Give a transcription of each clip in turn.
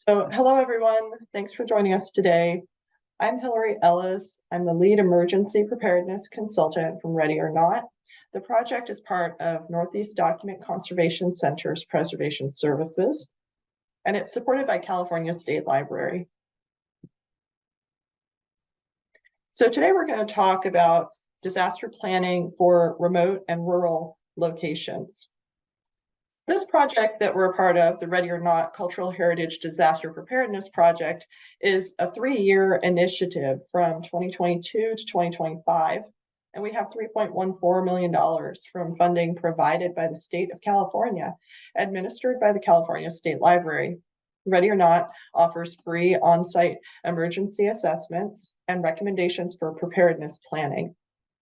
So hello, everyone. Thanks for joining us today. I'm Hillary Ellis. I'm the lead emergency preparedness consultant from Ready or Not. The project is part of Northeast Document Conservation Center's Preservation Services, and it's supported by California State Library. So today we're going to talk about disaster planning for remote and rural locations. This project that we're a part of, the Ready or Not Cultural Heritage Disaster Preparedness Project, is a 3-year initiative from 2022 to 2025. And we have $3.14 million from funding provided by the state of California, administered by the California State Library. Ready or Not offers free on-site emergency assessments and recommendations for preparedness planning.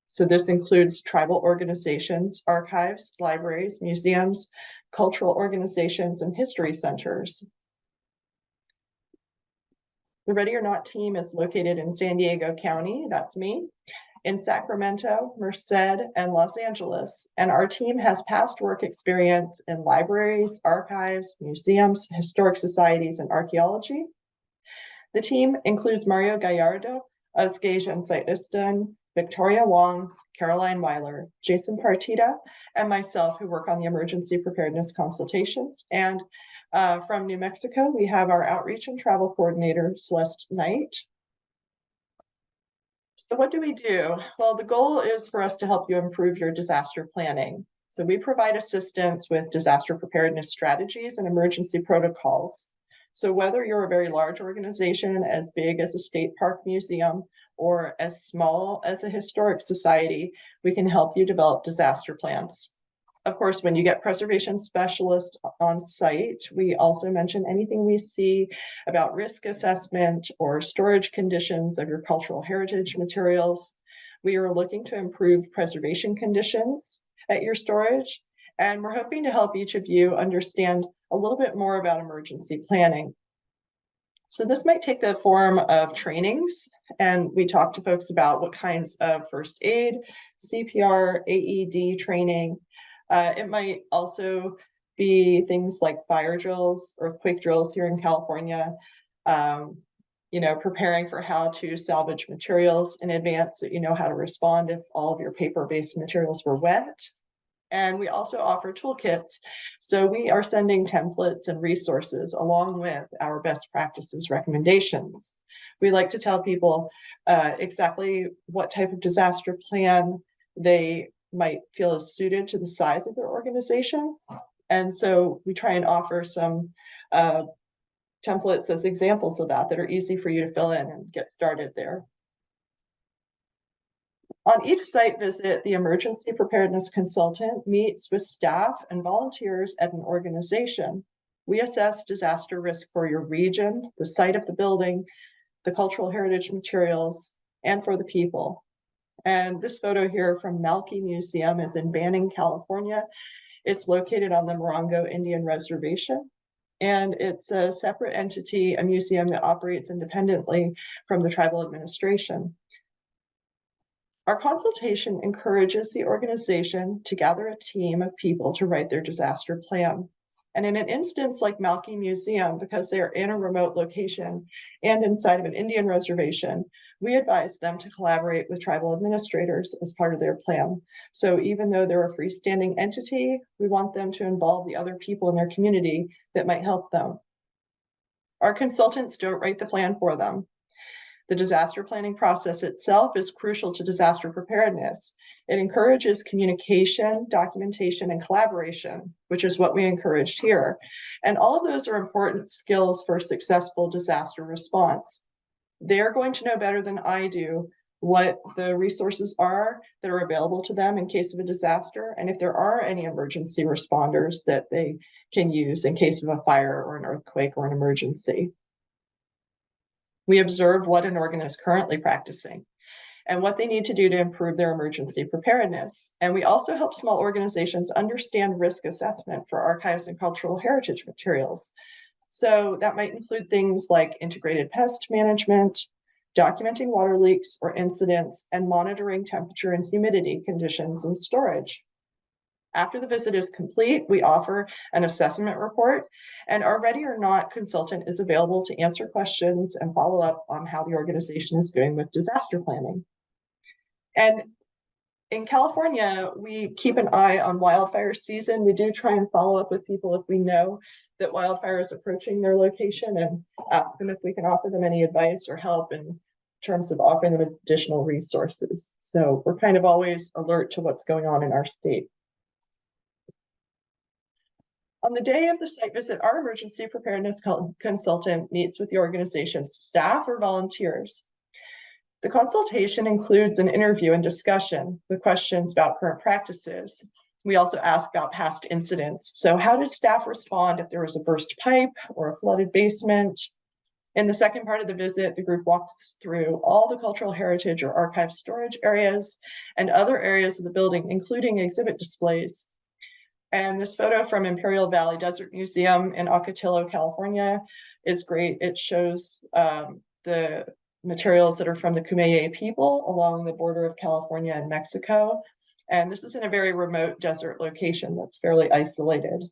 So this includes tribal organizations, archives, libraries, museums, cultural organizations, and history centers. The Ready or Not team is located in San Diego County, that's me, in Sacramento, Merced, and Los Angeles. And our team has past work experience in libraries, archives, museums, historic societies, and archaeology. The team includes Mario Gallardo, Özge Jenseistan, Victoria Wong, Caroline Weiler, Jason Partita, and myself, who work on the emergency preparedness consultations. And from New Mexico, we have our outreach and travel coordinator, Celeste Knight. So what do we do? Well, the goal is for us to help you improve your disaster planning. So we provide assistance with disaster preparedness strategies and emergency protocols. So whether you're a very large organization, as big as a state park museum, or as small as a historic society, we can help you develop disaster plans. Of course, when you get preservation specialists on site, we also mention anything we see about risk assessment or storage conditions of your cultural heritage materials. We are looking to improve preservation conditions at your storage, and we're hoping to help each of you understand a little bit more about emergency planning. So this might take the form of trainings, and we talk to folks about what kinds of first aid, CPR, AED training. It might also be things like fire drills, earthquake drills here in California, preparing for how to salvage materials in advance so you know how to respond if all of your paper-based materials were wet. And we also offer toolkits. So we are sending templates and resources along with our best practices recommendations. We like to tell people exactly what type of disaster plan they might feel is suited to the size of their organization. And so we try and offer some templates as examples of that are easy for you to fill in and get started there. On each site visit, the emergency preparedness consultant meets with staff and volunteers at an organization. We assess disaster risk for your region, the site of the building, the cultural heritage materials, and for the people. And this photo here from Malky Museum is in Banning, California. It's located on the Morongo Indian Reservation, and it's a separate entity, a museum that operates independently from the tribal administration. Our consultation encourages the organization to gather a team of people to write their disaster plan. And in an instance like Malky Museum, because they're in a remote location and inside of an Indian reservation, we advise them to collaborate with tribal administrators as part of their plan. So even though they're a freestanding entity, we want them to involve the other people in their community that might help them. Our consultants don't write the plan for them. The disaster planning process itself is crucial to disaster preparedness. It encourages communication, documentation, and collaboration, which is what we encouraged here. And all of those are important skills for successful disaster response. They're going to know better than I do what the resources are that are available to them in case of a disaster, and if there are any emergency responders that they can use in case of a fire or an earthquake or an emergency. We observe what an organ is currently practicing and what they need to do to improve their emergency preparedness. And we also help small organizations understand risk assessment for archives and cultural heritage materials. So that might include things like integrated pest management, documenting water leaks or incidents, and monitoring temperature and humidity conditions in storage. After the visit is complete, we offer an assessment report, and our Ready or Not consultant is available to answer questions and follow up on how the organization is doing with disaster planning. And in California, we keep an eye on wildfire season. We do try and follow up with people if we know that wildfire is approaching their location and ask them if we can offer them any advice or help in terms of offering them additional resources. So we're kind of always alert to what's going on in our state. On the day of the site visit, our emergency preparedness consultant meets with the organization's staff or volunteers. The consultation includes an interview and discussion with questions about current practices. We also ask about past incidents. So how did staff respond if there was a burst pipe or a flooded basement? In the second part of the visit, the group walks through all the cultural heritage or archive storage areas and other areas of the building, including exhibit displays. And this photo from Imperial Valley Desert Museum in Ocotillo, California is great. It shows the materials that are from the Kumeyaay people along the border of California and Mexico. And this is in a very remote desert location that's fairly isolated.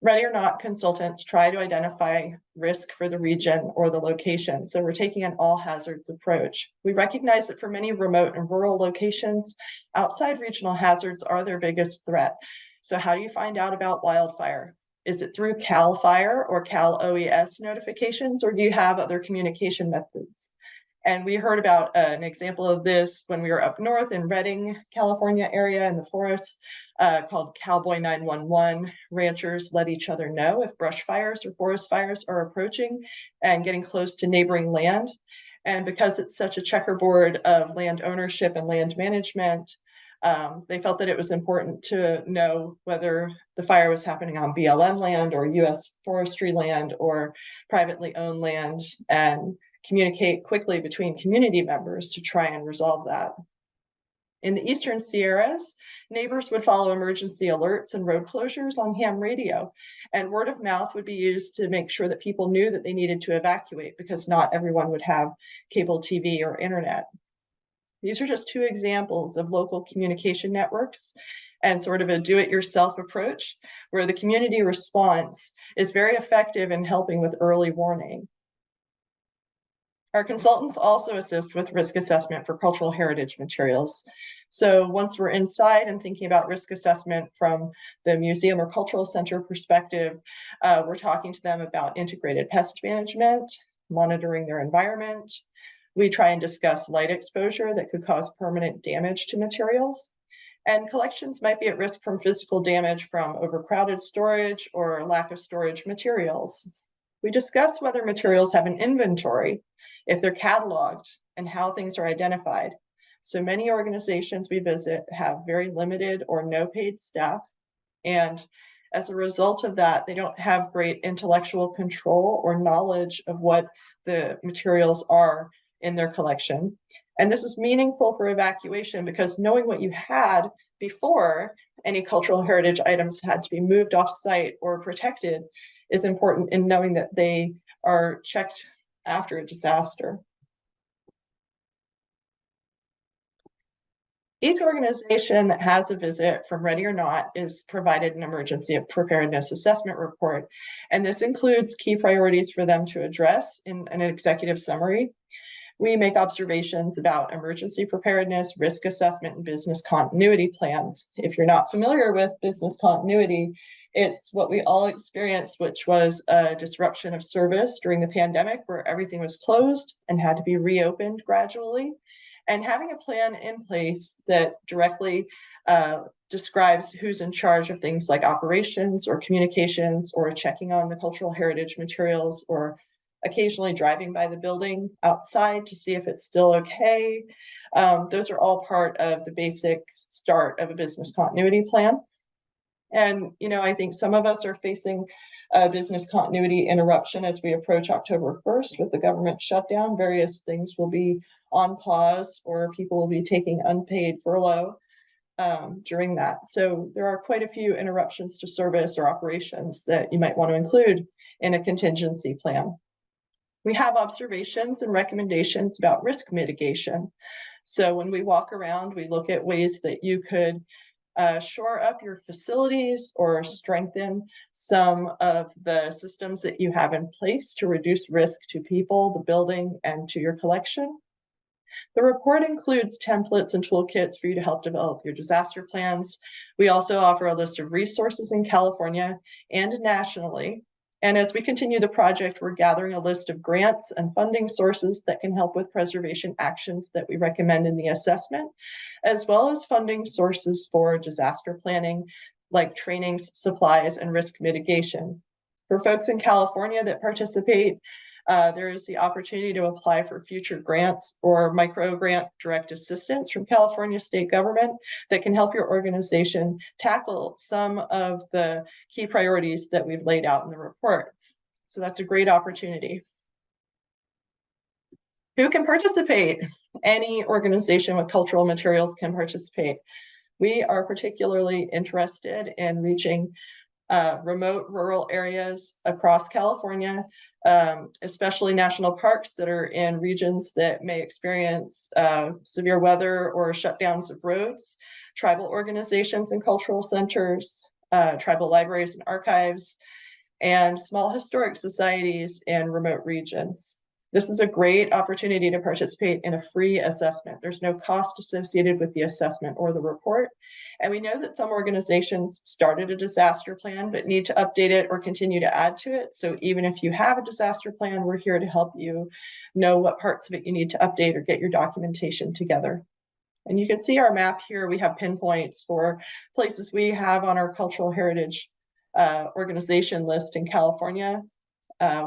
Ready or Not consultants try to identify risk for the region or the location. So we're taking an all hazards approach. We recognize that for many remote and rural locations, outside regional hazards are their biggest threat. So how do you find out about wildfire? Is it through CAL FIRE or CAL OES notifications, or do you have other communication methods? And we heard about an example of this when we were up north in Redding, California area in the forest called Cowboy 911. Ranchers let each other know if brush fires or forest fires are approaching and getting close to neighboring land. And because it's such a checkerboard of land ownership and land management, they felt that it was important to know whether the fire was happening on BLM land or US forestry land or privately owned land, and communicate quickly between community members to try and resolve that. In the Eastern Sierras, neighbors would follow emergency alerts and road closures on ham radio, and word of mouth would be used to make sure that people knew that they needed to evacuate because not everyone would have cable TV or internet. These are just two examples of local communication networks and sort of a do-it-yourself approach where the community response is very effective in helping with early warning. Our consultants also assist with risk assessment for cultural heritage materials. So once we're inside and thinking about risk assessment from the museum or cultural center perspective, we're talking to them about integrated pest management, monitoring their environment. We try and discuss light exposure that could cause permanent damage to materials. And collections might be at risk from physical damage from overcrowded storage or lack of storage materials. We discuss whether materials have an inventory, if they're cataloged, and how things are identified. So many organizations we visit have very limited or no paid staff. And as a result of that, they don't have great intellectual control or knowledge of what the materials are in their collection. And this is meaningful for evacuation because knowing what you had before any cultural heritage items had to be moved off site or protected is important in knowing that they are checked after a disaster. Each organization that has a visit from Ready or Not is provided an emergency preparedness assessment report. And this includes key priorities for them to address in an executive summary. We make observations about emergency preparedness, risk assessment, and business continuity plans. If you're not familiar with business continuity, it's what we all experienced, which was a disruption of service during the pandemic where everything was closed and had to be reopened gradually. And having a plan in place that directly describes who's in charge of things like operations or communications or checking on the cultural heritage materials or occasionally driving by the building outside to see if it's still okay. Those are all part of the basic start of a business continuity plan. And, I think some of us are facing a business continuity interruption as we approach October 1st with the government shutdown. Various things will be on pause or people will be taking unpaid furlough during that. So there are quite a few interruptions to service or operations that you might want to include in a contingency plan. We have observations and recommendations about risk mitigation. So when we walk around, we look at ways that you could shore up your facilities or strengthen some of the systems that you have in place to reduce risk to people, the building, and to your collection. The report includes templates and toolkits for you to help develop your disaster plans. We also offer a list of resources in California and nationally. And as we continue the project, we're gathering a list of grants and funding sources that can help with preservation actions that we recommend in the assessment, as well as funding sources for disaster planning, like trainings, supplies, and risk mitigation. For folks in California that participate, there is the opportunity to apply for future grants or micro grant direct assistance from California state government that can help your organization tackle some of the key priorities that we've laid out in the report. So that's a great opportunity. Who can participate? Any organization with cultural materials can participate. We are particularly interested in reaching remote rural areas across California, especially national parks that are in regions that may experience severe weather or shutdowns of roads, tribal organizations and cultural centers, tribal libraries and archives, and small historic societies in remote regions. This is a great opportunity to participate in a free assessment. There's no cost associated with the assessment or the report. And we know that some organizations started a disaster plan but need to update it or continue to add to it. So even if you have a disaster plan, we're here to help you know what parts of it you need to update or get your documentation together. And you can see our map here. We have pinpoints for places we have on our cultural heritage organization list in California.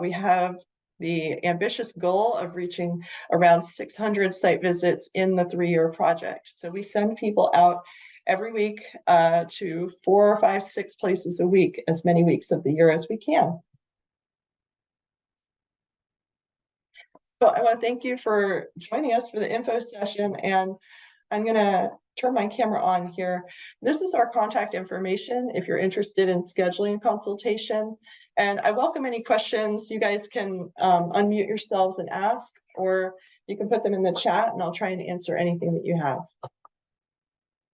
We have the ambitious goal of reaching around 600 site visits in the 3-year project. So we send people out every week to 4, 5, 6 places a week, as many weeks of the year as we can. So I want to thank you for joining us for the info session, and I'm going to turn my camera on here. This is our contact information if you're interested in scheduling a consultation. And I welcome any questions. You guys can unmute yourselves and ask, or you can put them in the chat and I'll try and answer anything that you have.